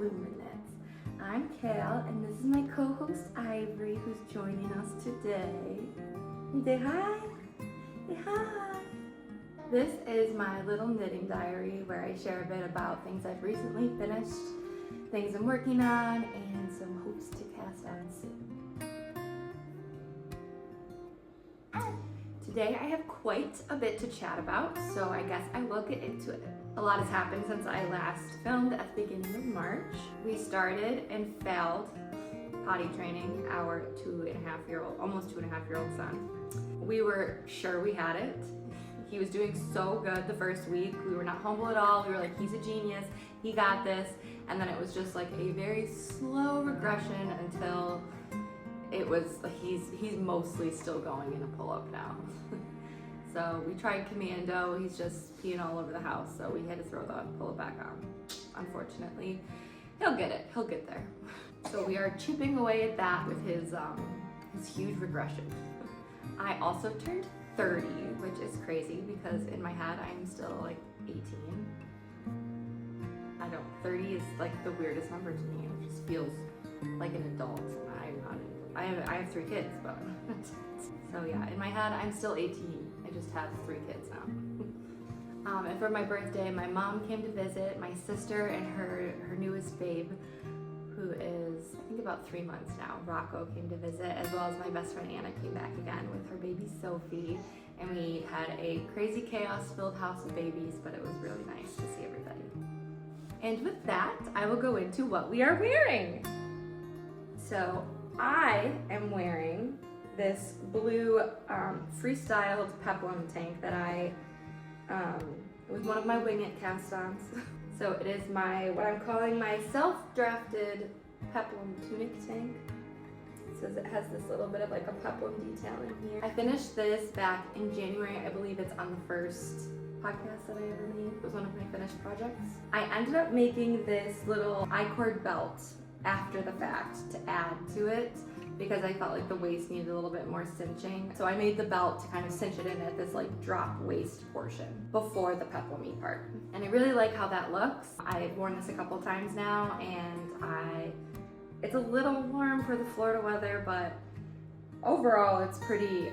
Bloomin' I'm Kale, and this is my co-host Ivory, who's joining us today. Say hi. Say hi. This is my little knitting diary where I share a bit about things I've recently finished, things I'm working on, and some hopes to cast on soon. Today I have quite a bit to chat about, so I guess I will get into it. A lot has happened since I last filmed at the beginning of March. We started and failed potty training our almost 2.5-year-old son. We were sure we had it. He was doing so good the first week. We were not humble at all. We were like, he's a genius, he got this. And then it was just like a very slow regression until it was like he's mostly still going in a pull-up now. So we tried commando, he's just peeing all over the house, so we had to throw the pull-up back on. Unfortunately, he'll get it, he'll get there. So we are chipping away at that with his huge regression. I also turned 30, which is crazy because in my head I'm still like 18. 30 is like the weirdest number to me. It just feels like an adult, and I'm not. I have 3 kids, but so yeah, in my head I'm still 18. I just have 3 kids now. And for my birthday, my mom came to visit, my sister and her newest babe, who is I think about 3 months now, Rocco, came to visit, as well as my best friend Anna came back again with her baby Sophie, and we had a crazy chaos-filled house of babies, but it was really nice to see everybody. And with that, I will go into what we are wearing. So I am wearing this blue freestyled peplum tank that it was one of my Wing It cast-ons. So it is what I'm calling my self-drafted peplum tunic tank. It says it has this little bit of like a peplum detail in here. I finished this back in January. I believe it's on the first podcast that I ever made. It was one of my finished projects. I ended up making this little I-cord belt after the fact to add to it because I felt like the waist needed a little bit more cinching. So I made the belt to kind of cinch it in at this like drop waist portion before the peplumy part. And I really like how that looks. I've worn this a couple times now, and it's a little warm for the Florida weather, but overall it's pretty,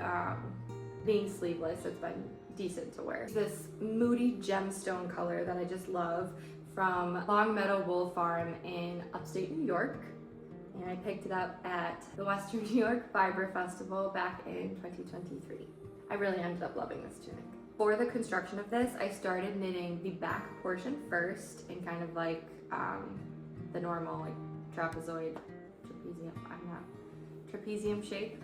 being sleeveless, it's been decent to wear. This moody gemstone color that I just love from Long Meadow Wool Farm in upstate New York. And I picked it up at the Western New York Fiber Festival back in 2023. I really ended up loving this tunic. For the construction of this, I started knitting the back portion first in kind of like the normal like trapezium shape,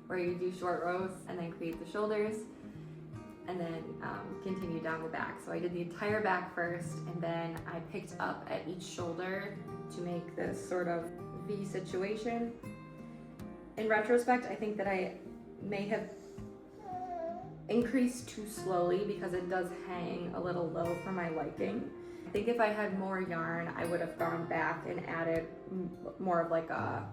where you do short rows and then create the shoulders, and then continue down the back. So I did the entire back first, and then I picked up at each shoulder to make this sort of V situation. In retrospect, I think that I may have increased too slowly because it does hang a little low for my liking. I think if I had more yarn, I would have gone back and added more of like a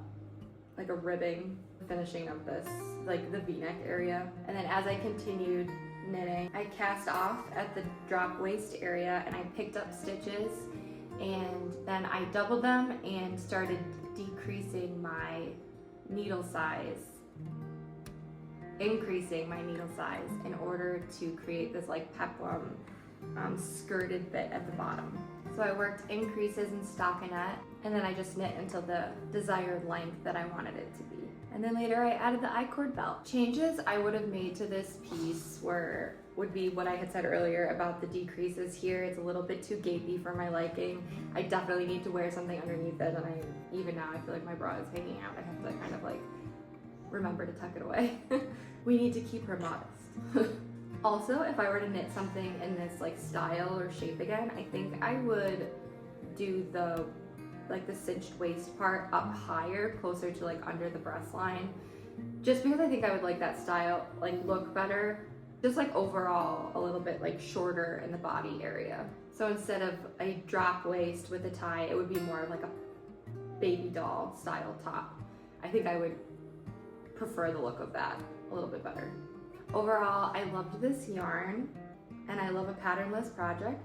ribbing finishing of this, like the V-neck area. And then as I continued knitting, I cast off at the drop waist area and I picked up stitches, and then I doubled them and started decreasing my needle size, increasing my needle size in order to create this like peplum skirted bit at the bottom. So I worked increases in stockinette, and then I just knit until the desired length that I wanted it to be. And then later I added the I-cord belt. Changes I would have made to this piece would be what I had said earlier about the decreases here. It's a little bit too gapey for my liking. I definitely need to wear something underneath it, and even now I feel like my bra is hanging out. I have to kind of like remember to tuck it away. We need to keep her modest. Also, if I were to knit something in this like style or shape again, I think I would do the cinched waist part up higher, closer to like under the breast line, just because I think I would like that style like look better, just like overall a little bit like shorter in the body area. So instead of a drop waist with a tie, it would be more of like a baby doll style top. I think I would prefer the look of that a little bit better. Overall, I loved this yarn, and I love a patternless project.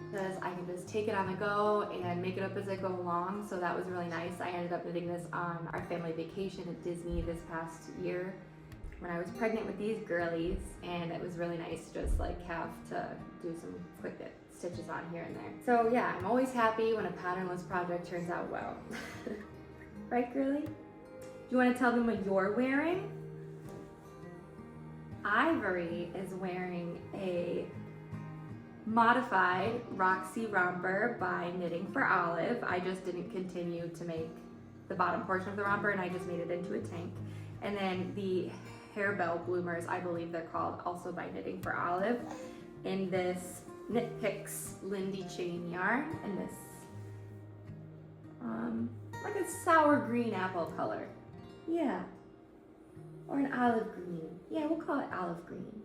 because I can just take it on the go and make it up as I go along. So that was really nice. I ended up knitting this on our family vacation at Disney this past year when I was pregnant with these girlies, and it was really nice to just like have to do some quick knit stitches on here and there. So yeah, I'm always happy when a patternless project turns out well. Right, girly? Do you want to tell them what you're wearing? Ivory is wearing a modified Roxy romper by Knitting for Olive. I just didn't continue to make the bottom portion of the romper, and I just made it into a tank. And then the Harebell bloomers, I believe they're called, also by Knitting for Olive, in this Knit Picks Lindy chain yarn, and this like a sour green apple color. Yeah, or an olive green. Yeah, we'll call it olive green.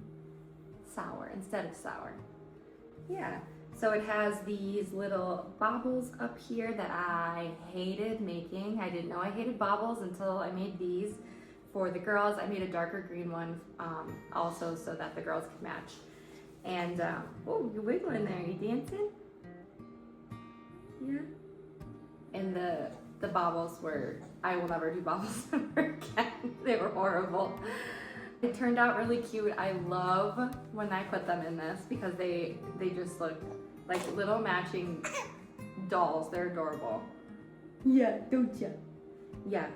Sour instead of sour. Yeah, so it has these little baubles up here that I hated making. I didn't know I hated baubles until I made these for the girls. I made a darker green one also so that the girls could match. And, oh, you're wiggling there. You dancing? Yeah. And the baubles were, I will never do baubles ever again. They were horrible. It turned out really cute. I love when I put them in this because they just look like little matching dolls. They're adorable. Yeah, don't ya? Yeah.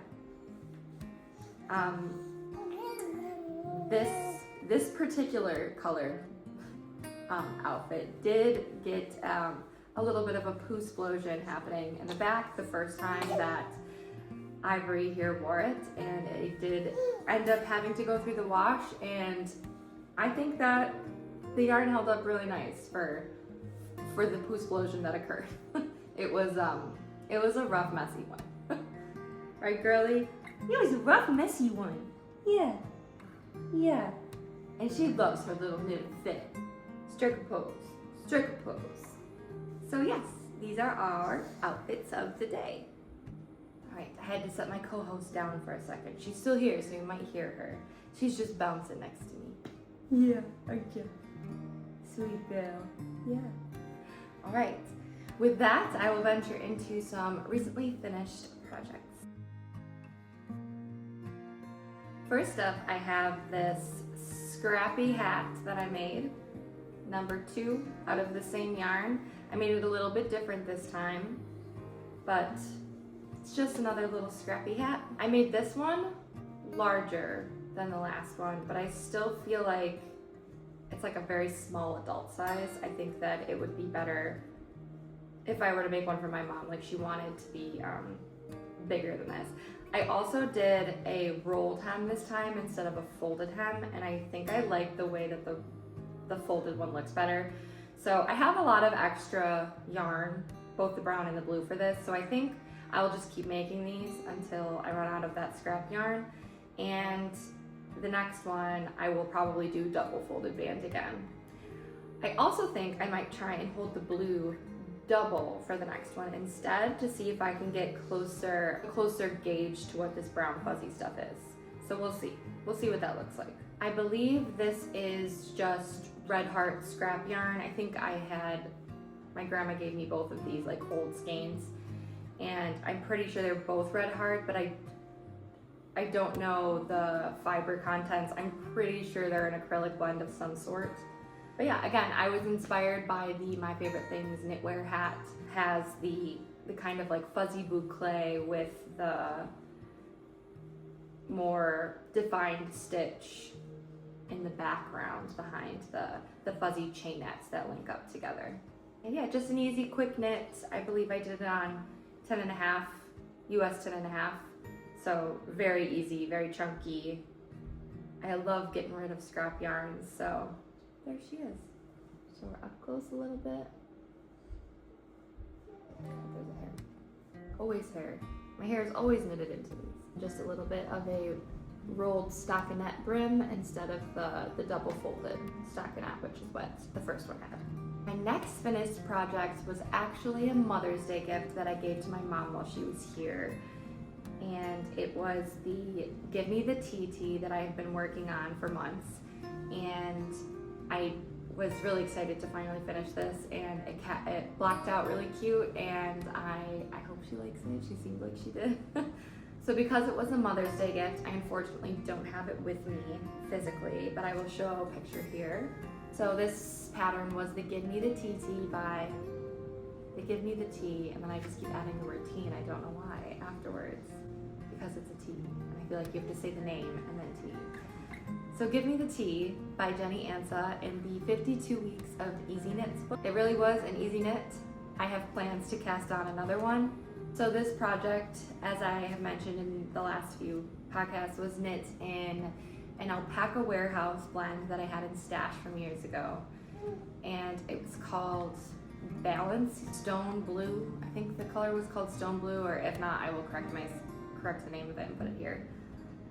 This particular color outfit did get a little bit of a poo-splosion happening in the back the first time that Ivory here wore it, and it did end up having to go through the wash, and I think that the yarn held up really nice for the poo-splosion that occurred. It was a rough, messy one. Right, girly? It was a rough, messy one. Yeah. Yeah. And she loves her little knitted fit. Striker pose. Striker pose. So yes, these are our outfits of the day. Alright, I had to set my co-host down for a second. She's still here, so you might hear her. She's just bouncing next to me. Yeah, aren't you? Sweet girl. Yeah. Alright, with that, I will venture into some recently finished projects. First up, I have this scrappy hat that I made, number 2, out of the same yarn. I made it a little bit different this time, but it's just another little scrappy hat. I made this one larger than the last one, but I still feel like it's like a very small adult size. I think that it would be better if I were to make one for my mom. Like, she wanted to be bigger than this. I also did a rolled hem this time instead of a folded hem, and I think I like the way that the folded one looks better. So I have a lot of extra yarn, both the brown and the blue, for this, so I think I'll just keep making these until I run out of that scrap yarn. And the next one, I will probably do double folded band again. I also think I might try and hold the blue double for the next one instead, to see if I can get closer gauge to what this brown fuzzy stuff is. So we'll see what that looks like. I believe this is just Red Heart scrap yarn. I think my grandma gave me both of these like old skeins, and I'm pretty sure they're both Red Heart, but I don't know the fiber contents. I'm pretty sure they're an acrylic blend of some sort. But yeah, again, I was inspired by the My Favorite Things knitwear hat. Has the kind of like fuzzy boucle with the more defined stitch in the background behind the fuzzy chainettes that link up together. And yeah, just an easy quick knit. I believe I did it on 10.5, US 10.5. So very easy, very chunky. I love getting rid of scrap yarns, so there she is. So we're up close a little bit. There's a hair. Always hair. My hair is always knitted into these. Just a little bit of a rolled stockinette brim instead of the double folded stockinette, which is what the first one had. My next finished project was actually a Mother's Day gift that I gave to my mom while she was here. And it was the Give Me the TT that I have been working on for months. And I was really excited to finally finish this, and it blocked out really cute, and I hope she likes it. She seemed like she did. So because it was a Mother's Day gift, I unfortunately don't have it with me physically, but I will show a picture here. So this pattern was the Give Me the TT by the Give Me the T, and then I just keep adding the word T, and I don't know why afterwards, because it's a T, and I feel like you have to say the name and then T. So Give Me the T by Jenny Ansa in the 52 Weeks of Easy Knits book. It really was an easy knit. I have plans to cast on another one. So this project, as I have mentioned in the last few podcasts, was knit in an alpaca warehouse blend that I had in stash from years ago. And it was called Balance Stone Blue. I think the color was called Stone Blue, or if not, I will correct the name of it and put it here.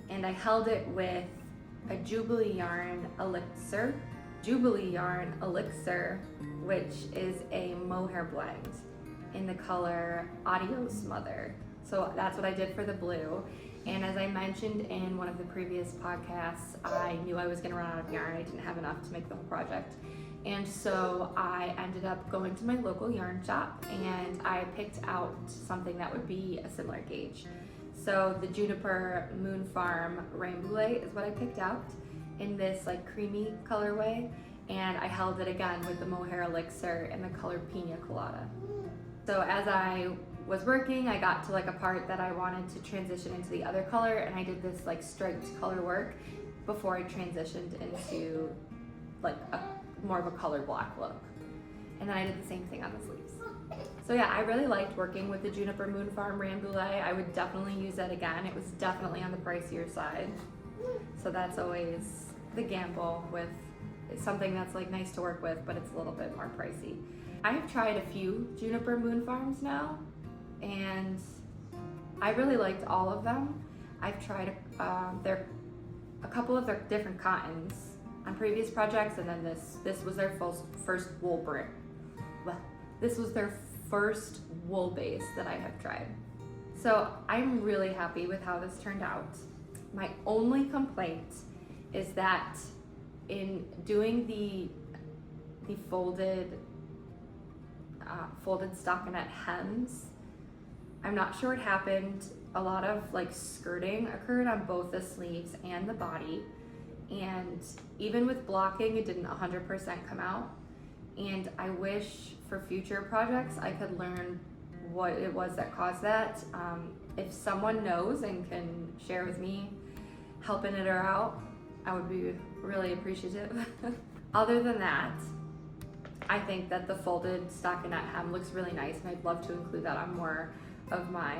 And I held it with a Jubilee Yarn Elixir, which is a mohair blend in the color Audio Smother. So that's what I did for the blue. And as I mentioned in one of the previous podcasts, I knew I was gonna run out of yarn. I didn't have enough to make the whole project. And so I ended up going to my local yarn shop, and I picked out something that would be a similar gauge. So the Juniper Moon Farm Rambouillet is what I picked out in this like creamy colorway, and I held it again with the mohair elixir in the color Pina Colada. So as I was working, I got to like a part that I wanted to transition into the other color, and I did this like striped color work before I transitioned into like more of a color block look. And then I did the same thing on the sleeves. So yeah, I really liked working with the Juniper Moon Farm Rambouillet. I would definitely use that again. It was definitely on the pricier side. So that's always the gamble with something that's like nice to work with, but it's a little bit more pricey. I have tried a few Juniper Moon Farms now, and I really liked all of them. I've tried a couple of their different cottons on previous projects, and then this was their first wool brand. Well, this was their first wool base that I have tried. So I'm really happy with how this turned out. My only complaint is that in doing the folded stockinette hems, I'm not sure what happened. A lot of like skirting occurred on both the sleeves and the body, and even with blocking, it didn't 100% come out. And I wish for future projects I could learn what it was that caused that. If someone knows and can share with me helping it out, I would be really appreciative. Other than that, I think that the folded stockinette hem looks really nice, and I'd love to include that on more of my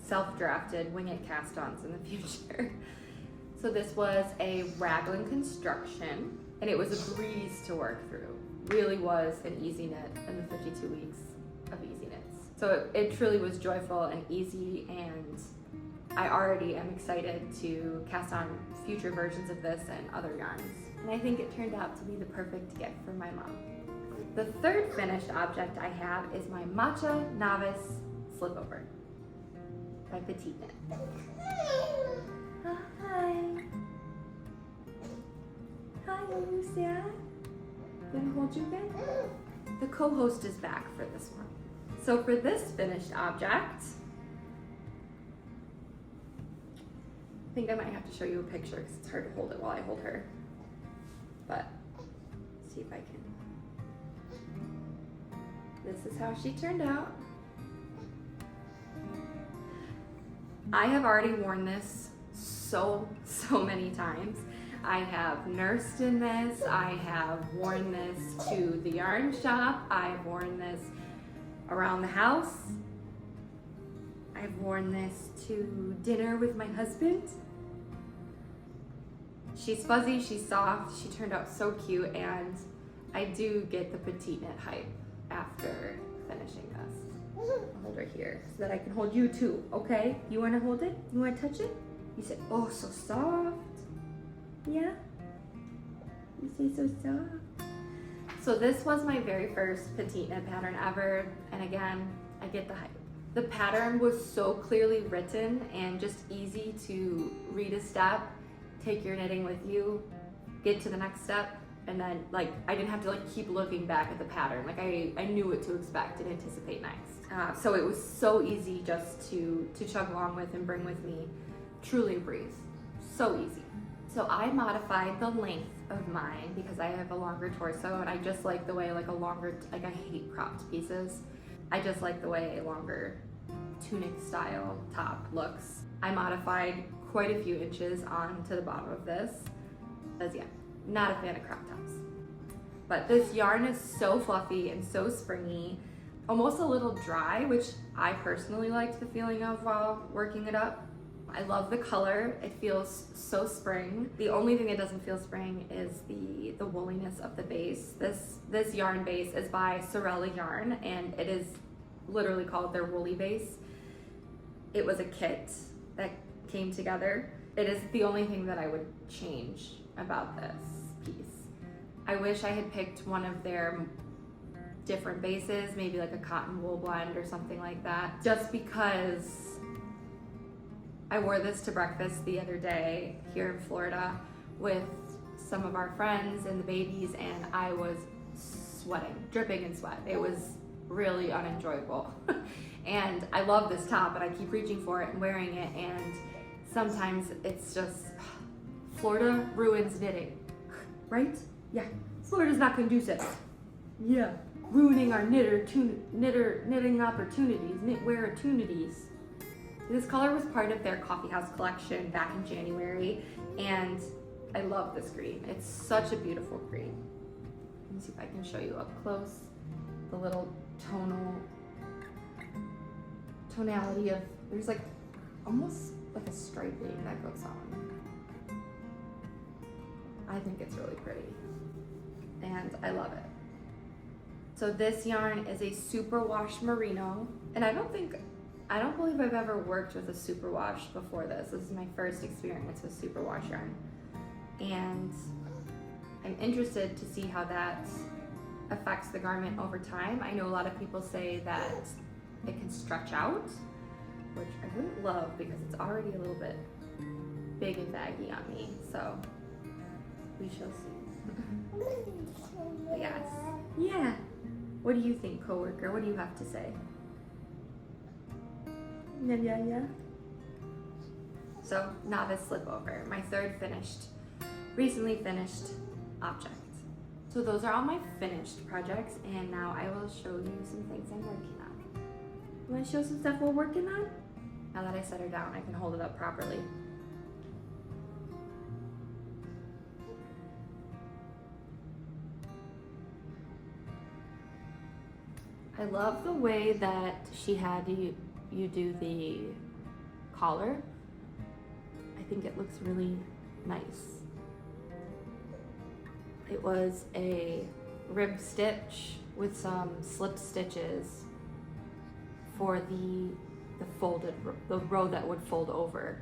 self-drafted wing it cast-ons in the future. So this was a raglan construction, and it was a breeze to work through. Really was an easy knit in the 52 weeks of easy knits. So it truly was joyful and easy, and I already am excited to cast on future versions of this and other yarns. And I think it turned out to be the perfect gift for my mom. The third finished object I have is my Matcha Novice Slipover by Petite Knit. Hi. Hi, are you sad? Gonna hold you again? The co-host is back for this one. So for this finished object, I think I might have to show you a picture because it's hard to hold it while I hold her. But see if I can. This is how she turned out. I have already worn this so many times. I have nursed in this. I have worn this to the yarn shop. I've worn this around the house. I've worn this to dinner with my husband. She's fuzzy, she's soft, she turned out so cute, and I do get the Petite Knit hype after finishing this. I'll hold her here so that I can hold you too, okay? You wanna hold it? You wanna touch it? You said, oh, so soft. Yeah? You say so soft. So this was my very first Petite Knit pattern ever, and again, I get the hype. The pattern was so clearly written and just easy to read a step, take your knitting with you, get to the next step, And then like I didn't have to like keep looking back at the pattern. Like I knew what to expect and anticipate next. So it was so easy just to chug along with and bring with me. Truly a breeze. So easy. So I modified the length of mine because I have a longer torso, and I just like the way like a longer, like I hate cropped pieces. I just like the way a longer tunic style top looks. I modified quite a few inches onto the bottom of this, because yeah, not a fan of crop tops. But this yarn is so fluffy and so springy, almost a little dry, which I personally liked the feeling of while working it up. I love the color. It feels so spring. The only thing that doesn't feel spring is the wooliness of the base. This yarn base is by Sorella Yarn, and it is literally called their woolly base. It was a kit that came together. It is the only thing that I would change about this piece. I wish I had picked one of their different bases, maybe like a cotton wool blend or something like that, just because I wore this to breakfast the other day here in Florida with some of our friends and the babies, and I was sweating, dripping in sweat. It was really unenjoyable. And I love this top, and I keep reaching for it and wearing it, and sometimes it's just, Florida ruins knitting, right? Yeah, Florida's not conducive. Yeah, ruining our knitting opportunities, knitwear opportunities. This color was part of their coffee house collection back in January, and I love this green. It's such a beautiful green. Let me see if I can show you up close the little tonality of, there's like almost like a striping that goes on. I think it's really pretty, and I love it. So this yarn is a superwash merino, and I don't believe I've ever worked with a superwash before this. This is my first experience with superwash yarn, and I'm interested to see how that affects the garment over time. I know a lot of people say that it can stretch out, which I wouldn't love because it's already a little bit big and baggy on me, so we shall see. Yes. Yeah. What do you think, coworker? What do you have to say? Yeah. So novice slip over, my third recently finished object. So those are all my finished projects, and now I will show you some things I'm working on. You want to show some stuff we're working on? Now that I set her down, I can hold it up properly. I love the way that she had you do the collar. I think it looks really nice. It was a rib stitch with some slip stitches for the row that would fold over,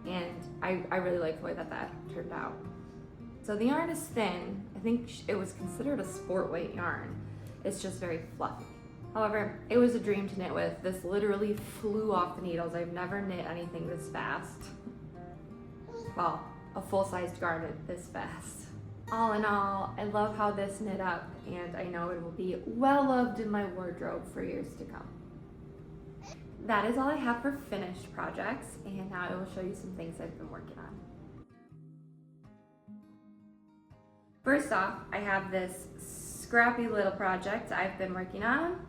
and I really like the way that turned out. So the yarn is thin. I think it was considered a sport weight yarn. It's just very fluffy. However, it was a dream to knit with. This literally flew off the needles. I've never knit anything this fast. Well, a full-sized garment this fast. All in all, I love how this knit up, and I know it will be well loved in my wardrobe for years to come. That is all I have for finished projects, and now I will show you some things I've been working on. First off, I have this scrappy little project I've been working on.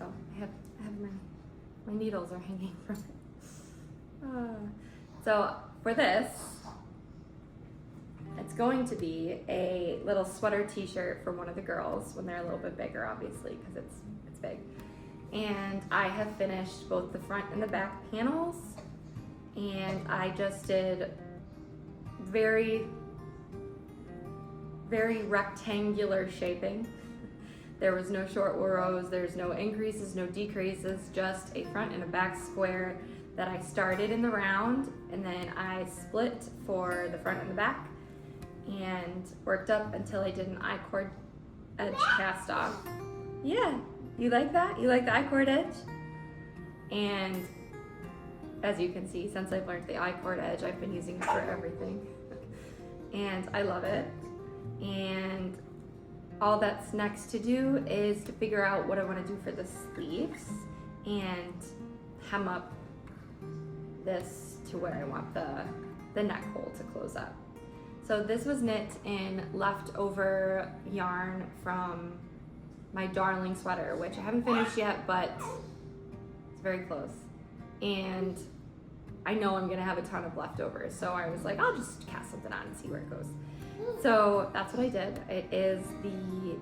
Oh, I have my needles are hanging from it. So for this, it's going to be a little sweater t-shirt for one of the girls when they're a little bit bigger, obviously, because it's big. And I have finished both the front and the back panels, and I just did very, very rectangular shaping. There was no short rows, there's no increases, no decreases, just a front and a back square that I started in the round, and then I split for the front and the back and worked up until I did an I-cord edge cast off. Yeah, you like that? You like the I-cord edge? And as you can see, since I've learned the I-cord edge, I've been using it for everything. And I love it. And all that's next to do is to figure out what I want to do for the sleeves and hem up this to where I want the neck hole to close up. So this was knit in leftover yarn from my darling sweater, which I haven't finished yet, but it's very close. And I know I'm gonna have a ton of leftovers, so I was like, I'll just cast something on and see where it goes. So that's what I did. It is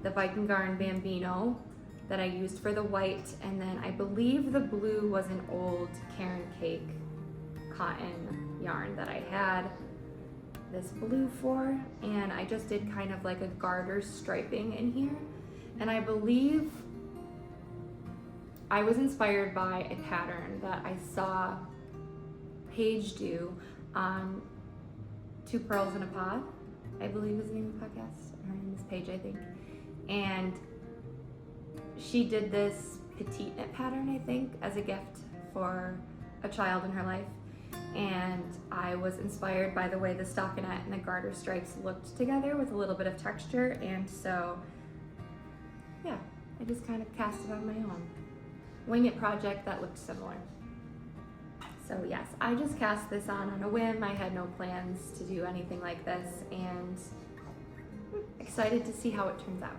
the Viking Garn Bambino that I used for the white, and then I believe the blue was an old Cairn Cake cotton yarn that I had this blue for, and I just did kind of like a garter striping in here. And I believe I was inspired by a pattern that I saw Paige do on Two Pearls in a Pod, I believe is the name of the podcast. Her name is Paige, I think. And she did this petite knit pattern, I think, as a gift for a child in her life. And I was inspired by the way the stockinette and the garter stripes looked together with a little bit of texture. And so, yeah, I just kind of cast it on my own. Wing it project that looked similar. So yes, I just cast this on a whim. I had no plans to do anything like this, and I'm excited to see how it turns out.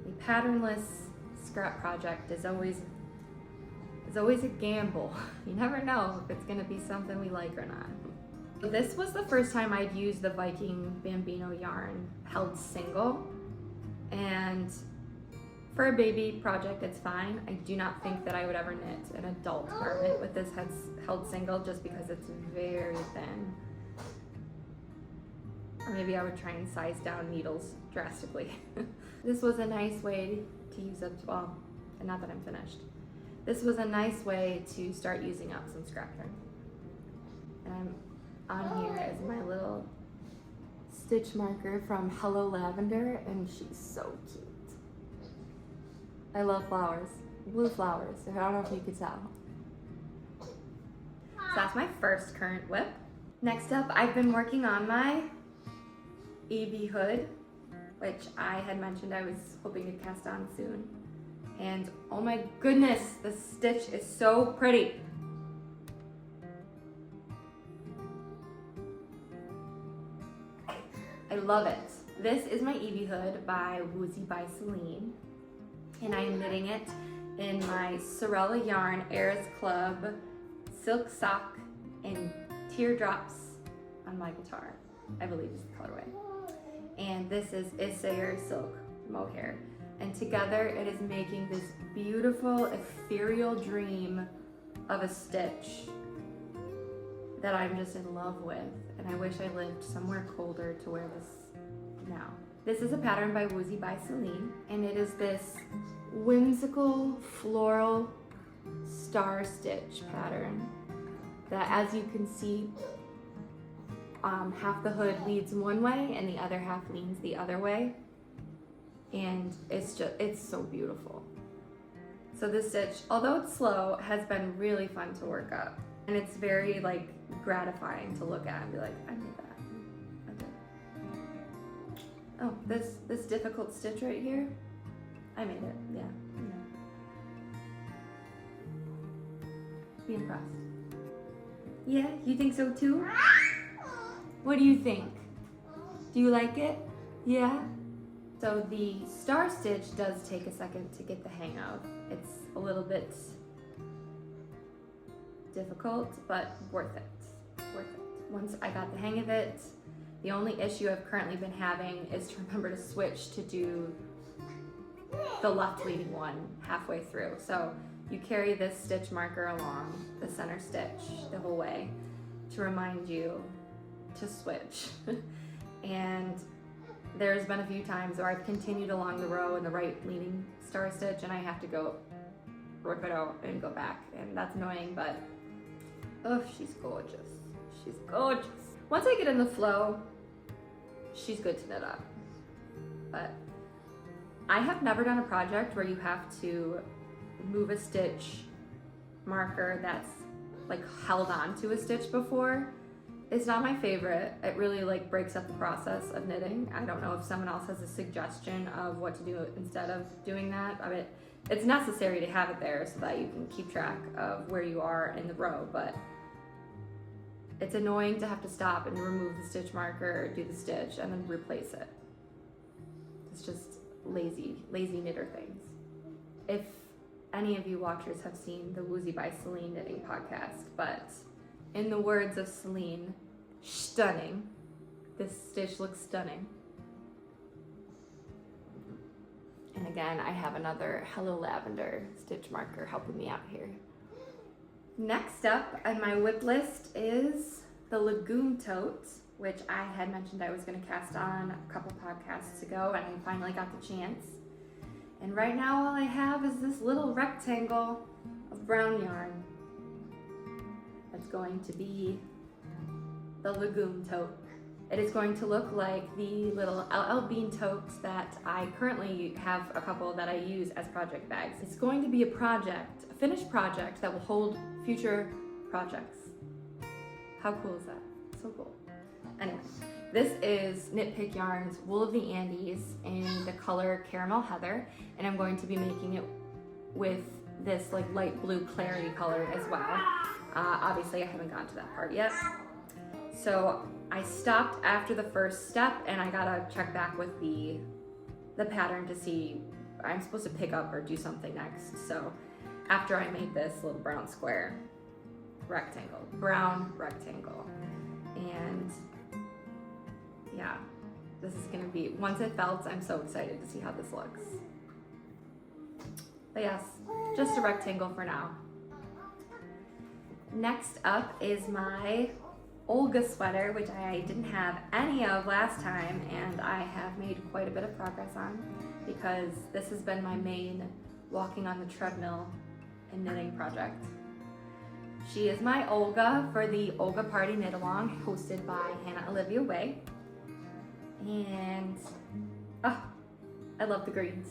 A patternless scrap project is always a gamble. You never know if it's gonna be something we like or not. So this was the first time I'd used the Viking Bambino yarn held single, and for a baby project, it's fine. I do not think that I would ever knit an adult garment with this held single just because it's very thin. Or maybe I would try and size down needles drastically. This was a nice way to use up, well, not that I'm finished. This was a nice way to start using up some scrap yarn. And I'm on here is my little stitch marker from Hello Lavender, and she's so cute. I love flowers, blue flowers. I don't know if you could tell. So that's my first current whip. Next up, I've been working on my EB hood, which I had mentioned I was hoping to cast on soon. And oh my goodness, the stitch is so pretty. I love it. This is my EB hood by Woozy by Celine. And I'm knitting it in my Sorella Yarn Eras Club Silk Sock and Teardrops on my guitar, I believe is the colorway. And this is Isayer Silk Mohair. And together it is making this beautiful ethereal dream of a stitch that I'm just in love with. And I wish I lived somewhere colder to wear this now. This is a pattern by Woozy by Celine, and it is this whimsical floral star stitch pattern that, as you can see, half the hood leads one way and the other half leans the other way, and it's so beautiful. So this stitch, although it's slow, has been really fun to work up, and it's very like gratifying to look at and be like, I made that. Oh, this difficult stitch right here, I made it, yeah. Be impressed. Yeah, you think so too? What do you think? Do you like it? Yeah? So the star stitch does take a second to get the hang of. It's a little bit difficult, but worth it, worth it. Once I got the hang of it, the only issue I've currently been having is to remember to switch to do the left leading one halfway through. So you carry this stitch marker along the center stitch the whole way to remind you to switch. And there's been a few times where I've continued along the row in the right leading star stitch and I have to go rip it out and go back, and that's annoying, but oh, she's gorgeous. She's gorgeous. Once I get in the flow, she's good to knit up. But I have never done a project where you have to move a stitch marker that's like held on to a stitch before. It's not my favorite. It really like breaks up the process of knitting. I don't know if someone else has a suggestion of what to do instead of doing that. I mean, it's necessary to have it there so that you can keep track of where you are in the row, but it's annoying to have to stop and remove the stitch marker, do the stitch, and then replace it. It's just lazy knitter things. If any of you watchers have seen the Woozy by Celine knitting podcast, but in the words of Celine, stunning. This stitch looks stunning. And again, I have another Hello Lavender stitch marker helping me out here. Next up on my WIP list is the Legume Tote, which I had mentioned I was going to cast on a couple podcasts ago, and I finally got the chance. And right now all I have is this little rectangle of brown yarn. That's going to be the Legume Tote. It is going to look like the little LL Bean totes that I currently have a couple that I use as project bags. It's going to be a project, a finished project that will hold future projects. How cool is that? So cool. Anyway, this is Knit Pick Yarn's Wool of the Andes in the color Caramel Heather, and I'm going to be making it with this like light blue clary color as well. Obviously I haven't gotten to that part yet. So I stopped after the first step and I gotta check back with the pattern to see I'm supposed to pick up or do something next. So after I made this little brown square rectangle, brown rectangle, and yeah, this is gonna be, once it felts, I'm so excited to see how this looks. But yes, just a rectangle for now. Next up is my Olga sweater, which I didn't have any of last time, and I have made quite a bit of progress on because this has been my main walking on the treadmill and knitting project. She is my Olga for the Olga Party Knit Along hosted by Hannah Olivia Way. And oh, I love the greens.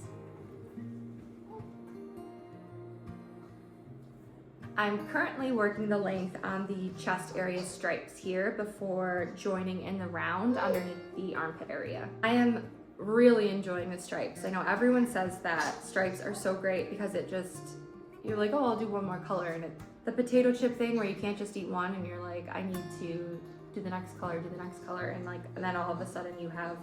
I'm currently working the length on the chest area stripes here before joining in the round underneath the armpit area. I am really enjoying the stripes. I know everyone says that stripes are so great because it just, you're like, oh, I'll do one more color, and it's the potato chip thing where you can't just eat one and you're like, I need to do the next color, and then all of a sudden you have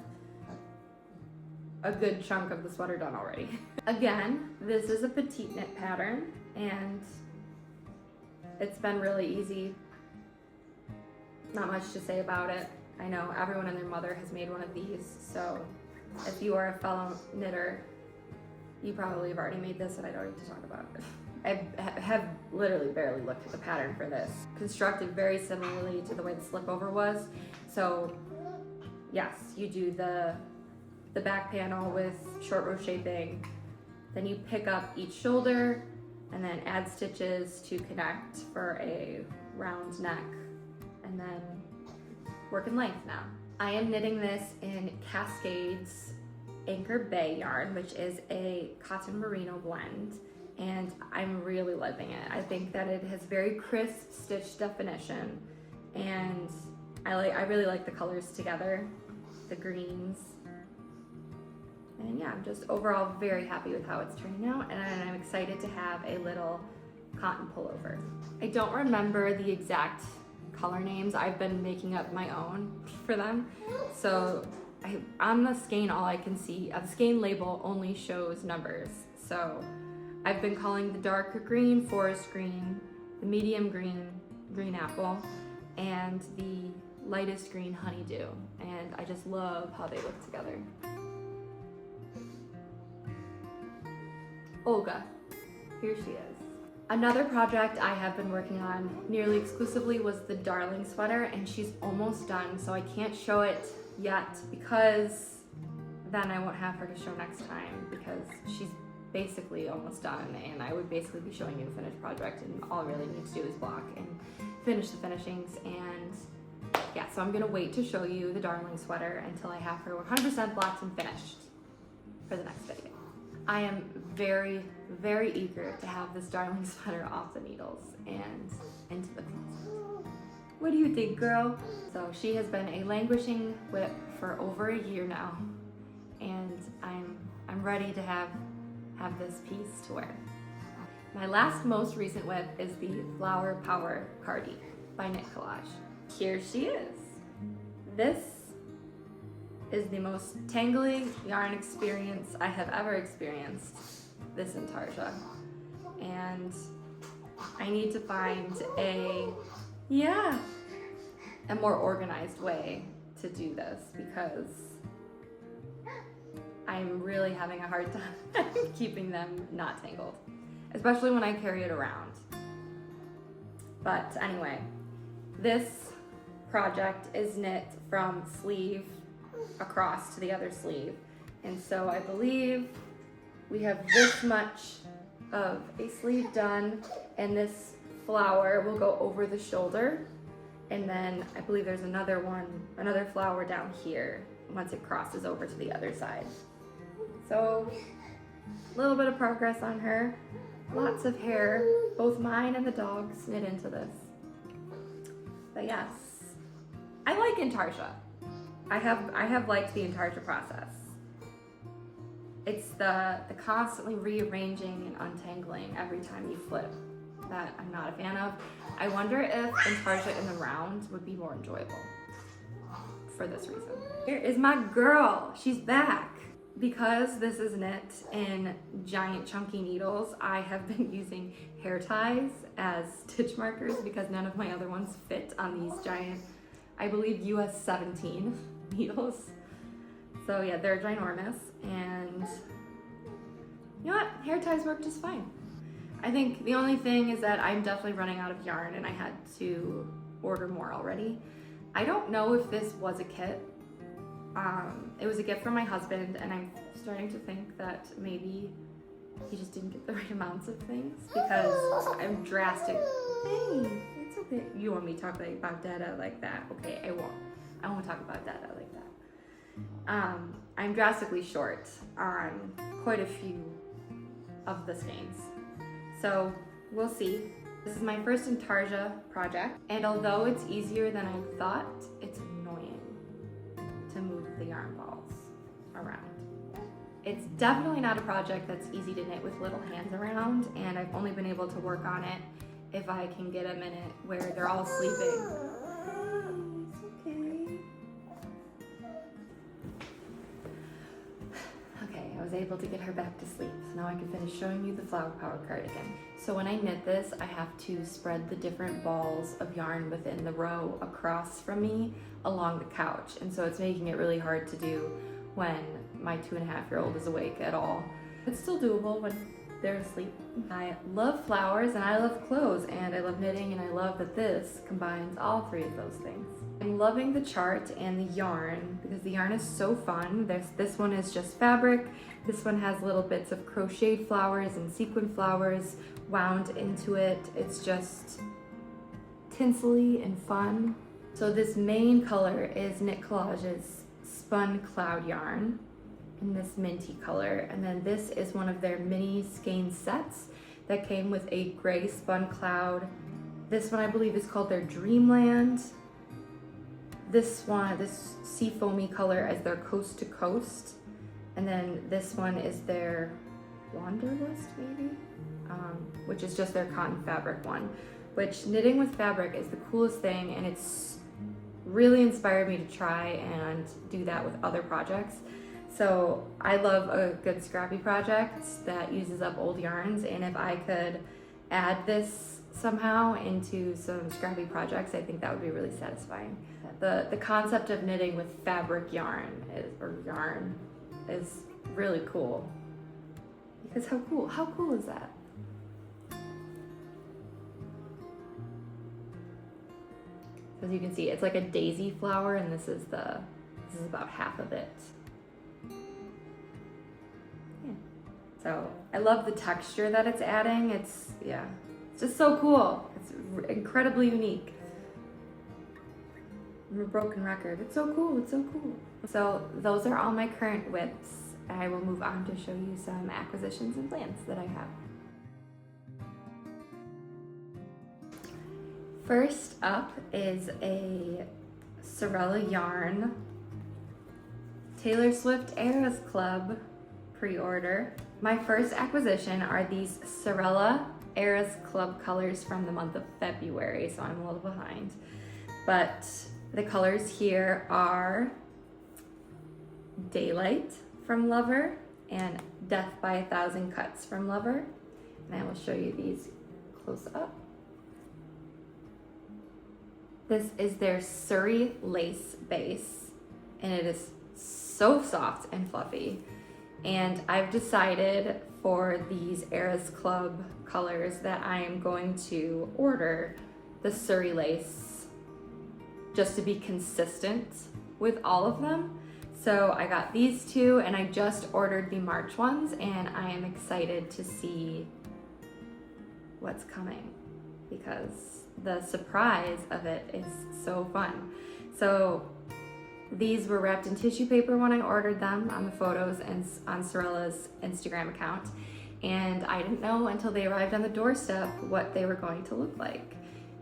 a good chunk of the sweater done already. Again, this is a petite knit pattern, and it's been really easy. Not much to say about it. I know everyone and their mother has made one of these, so if you are a fellow knitter, you probably have already made this and I don't need to talk about it. I have literally barely looked at the pattern for this. Constructed very similarly to the way the slipover was. So yes, you do the back panel with short row shaping, then you pick up each shoulder and then add stitches to connect for a round neck, and then work in length now. I am knitting this in Cascade's Anchor Bay yarn, which is a cotton merino blend, and I'm really loving it. I think that it has very crisp stitch definition, and I really like the colors together, the greens. And yeah, I'm just overall very happy with how it's turning out, and I'm excited to have a little cotton pullover. I don't remember the exact color names. I've been making up my own for them. So on the skein, all I can see, the skein label only shows numbers. So I've been calling the dark green forest green, the medium green green apple, and the lightest green honeydew. And I just love how they look together. Olga, here she is. Another project I have been working on nearly exclusively was the Darling sweater, and she's almost done, so I can't show it yet because then I won't have her to show next time because she's basically almost done, and I would basically be showing you the finished project, and all I really need to do is block and finish the finishings. And yeah, so I'm gonna wait to show you the Darling sweater until I have her 100% blocked and finished for the next video. I am very, very eager to have this darling sweater off the needles and into the closet. What do you think, girl? So she has been a languishing WIP for over a year now, and I'm ready to have this piece to wear. My last most recent WIP is the Flower Power Cardi by KnitKit. Here she is. This is the most tangling yarn experience I have ever experienced this intarsia, and I need to find a more organized way to do this because I'm really having a hard time keeping them not tangled, especially when I carry it around. But anyway, this project is knit from sleeve across to the other sleeve, and so I believe we have this much of a sleeve done, and this flower will go over the shoulder, and then I believe there's another flower down here once it crosses over to the other side. So a little bit of progress on her. Lots of hair, both mine and the dog's, knit into this. But yes, I like intarsia. I have liked the intarsia process. It's the constantly rearranging and untangling every time you flip that I'm not a fan of. I wonder if intarsia in the round would be more enjoyable for this reason. Here is my girl, she's back. Because this is knit in giant chunky needles, I have been using hair ties as stitch markers because none of my other ones fit on these giant, I believe US 17 needles. So yeah, they're ginormous, and you know what? Hair ties work just fine. I think the only thing is that I'm definitely running out of yarn and I had to order more already. I don't know if this was a kit. It was a gift from my husband, and I'm starting to think that maybe he just didn't get the right amounts of things because I'm drastic. Hey, it's okay. You want me to talk about data like that? Okay, I won't. I won't talk about data like that. I'm drastically short on quite a few of the skeins. So we'll see. This is my first intarsia project, and although it's easier than I thought, it's annoying to move the yarn balls around. It's definitely not a project that's easy to knit with little hands around, and I've only been able to work on it if I can get a minute where they're all sleeping. It's okay. Okay, I was able to get her back to sleep, so now I can finish showing you the Flower Power cardigan. So when I knit this, I have to spread the different balls of yarn within the row across from me along the couch, and so it's making it really hard to do when my 2.5-year-old is awake at all. It's still doable when they're asleep. I love flowers and I love clothes and I love knitting, and I love that this combines all three of those things. I'm loving the chart and the yarn because the yarn is so fun. This one is just fabric. This one has little bits of crocheted flowers and sequin flowers wound into it. It's just tinsely and fun. So this main color is KnitKit's Spun Cloud yarn in this minty color, and then this is one of their mini skein sets that came with a gray spun cloud. This one I believe is called their Dreamland. This one, this sea foamy color, is their Coast to Coast, and then this one is their Wanderlust maybe, which is just their cotton fabric one. Which knitting with fabric is the coolest thing, and it's really inspired me to try and do that with other projects. So I love a good scrappy project that uses up old yarns, and if I could add this somehow into some scrappy projects, I think that would be really satisfying. The concept of knitting with fabric yarn is really cool. Because how cool is that? As you can see, it's like a daisy flower, and this is about half of it. Yeah. So I love the texture that it's adding. It's just so cool. It's incredibly unique. I'm a broken record. It's so cool. It's so cool. So those are all my current WIPs. I will move on to show you some acquisitions and plans that I have. First up is a Sorella yarn Taylor Swift Eras Club pre-order. My first acquisition are these Sorella Eras Club colors from the month of February, so I'm a little behind. But the colors here are Daylight from Lover and Death by a Thousand Cuts from Lover. And I will show you these close up. This is their Surrey lace base, and it is so soft and fluffy. And I've decided for these Eras Club colors that I am going to order the Surrey lace just to be consistent with all of them. So I got these two, and I just ordered the March ones, and I am excited to see what's coming because the surprise of it is so fun. So these were wrapped in tissue paper when I ordered them on the photos and on Sorella's Instagram account. And I didn't know until they arrived on the doorstep what they were going to look like.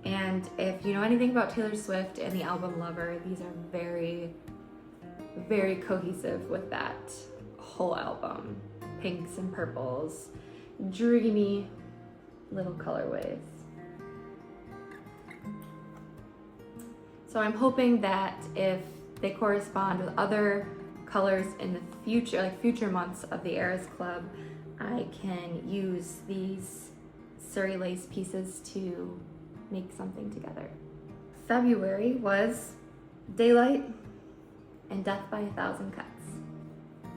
And if you know anything about Taylor Swift and the album Lover, these are very, very cohesive with that whole album. Pinks and purples, dreamy little colorways. So I'm hoping that if they correspond with other colors in the future, like future months of the Eras Club, I can use these Surrey lace pieces to make something together. February was Daylight and Death by a Thousand Cuts.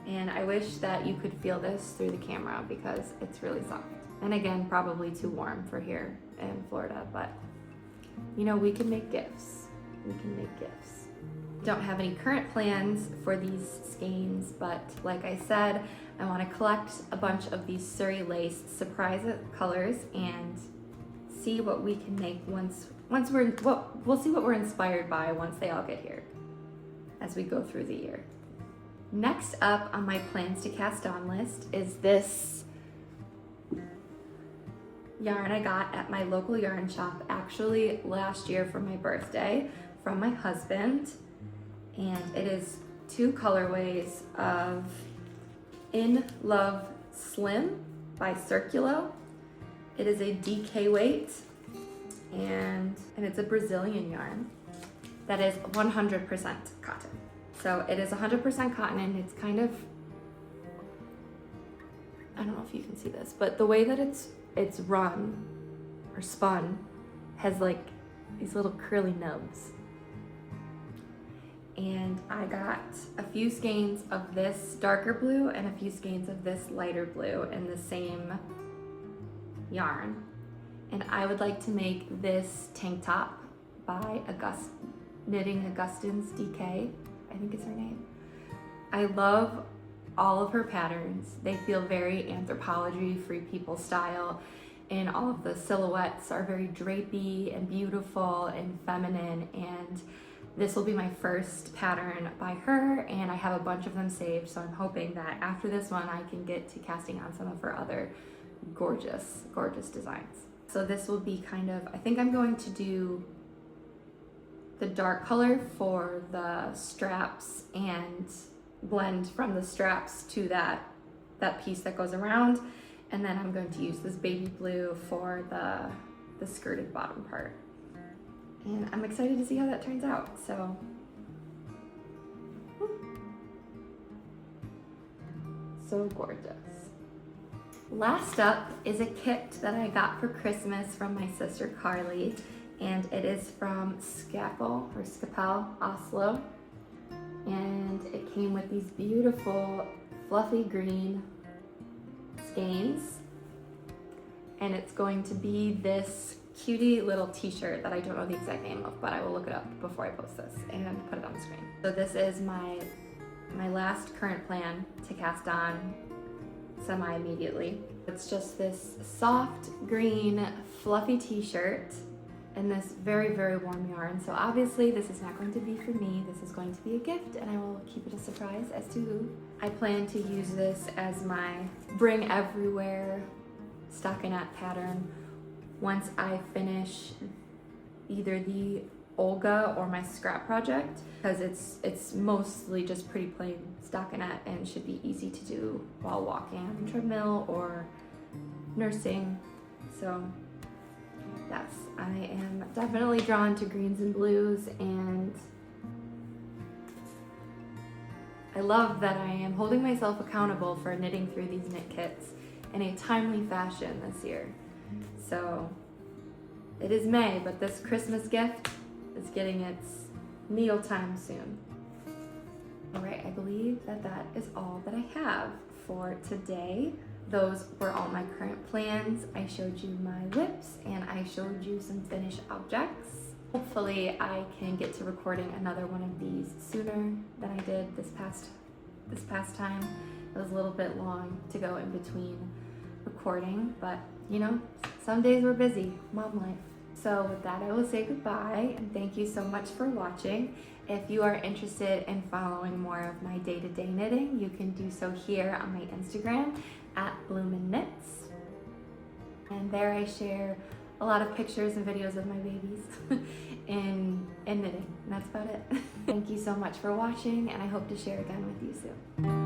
And I wish that you could feel this through the camera because it's really soft. And again, probably too warm for here in Florida, but you know, we can make gifts. We can make gifts. Don't have any current plans for these skeins, but like I said, I want to collect a bunch of these Surrey lace surprise colors and see what we can make we'll see what we're inspired by once they all get here as we go through the year. Next up on my plans to cast on list is this yarn I got at my local yarn shop actually last year for my birthday from my husband. And it is two colorways of In Love Slim by Circulo. It is a DK weight and it's a Brazilian yarn that is 100% cotton. So it is 100% cotton, and it's kind of, I don't know if you can see this, but the way that it's run or spun has like these little curly nubs. And I got a few skeins of this darker blue and a few skeins of this lighter blue in the same yarn. And I would like to make this tank top by Knitting Augustine's DK, I think is her name. I love all of her patterns. They feel very Anthropology, Free People style, and all of the silhouettes are very drapey and beautiful and feminine. And this will be my first pattern by her, and I have a bunch of them saved, so I'm hoping that after this one I can get to casting on some of her other gorgeous, gorgeous designs. So this will be kind of, I think I'm going to do the dark color for the straps and blend from the straps to that piece that goes around, and then I'm going to use this baby blue for the skirted bottom part. And I'm excited to see how that turns out, so. So gorgeous. Last up is a kit that I got for Christmas from my sister Carly, and it is from Skappel or Skappel, Oslo. And it came with these beautiful fluffy green skeins, and it's going to be this cutie little t-shirt that I don't know the exact name of, but I will look it up before I post this and put it on the screen. So this is my last current plan to cast on semi-immediately. It's just this soft green fluffy t-shirt in this very, very warm yarn. So obviously this is not going to be for me. This is going to be a gift, and I will keep it a surprise as to who. I plan to use this as my bring everywhere stockinette pattern once I finish either the Olga or my scrap project, because it's mostly just pretty plain stockinette and should be easy to do while walking on the treadmill or nursing. So yes, I am definitely drawn to greens and blues, and I love that I am holding myself accountable for knitting through these knit kits in a timely fashion this year. So it is May, but this Christmas gift is getting its meal time soon. All right, I believe that is all that I have for today. Those were all my current plans. I showed you my WIPS and I showed you some finished objects. Hopefully I can get to recording another one of these sooner than I did this past time. It was a little bit long to go in between recording, but you know, some days we're busy, mom life. So with that, I will say goodbye and thank you so much for watching. If you are interested in following more of my day-to-day knitting, you can do so here on my Instagram @BloominKnits. And there I share a lot of pictures and videos of my babies in knitting. And that's about it. Thank you so much for watching, and I hope to share again with you soon.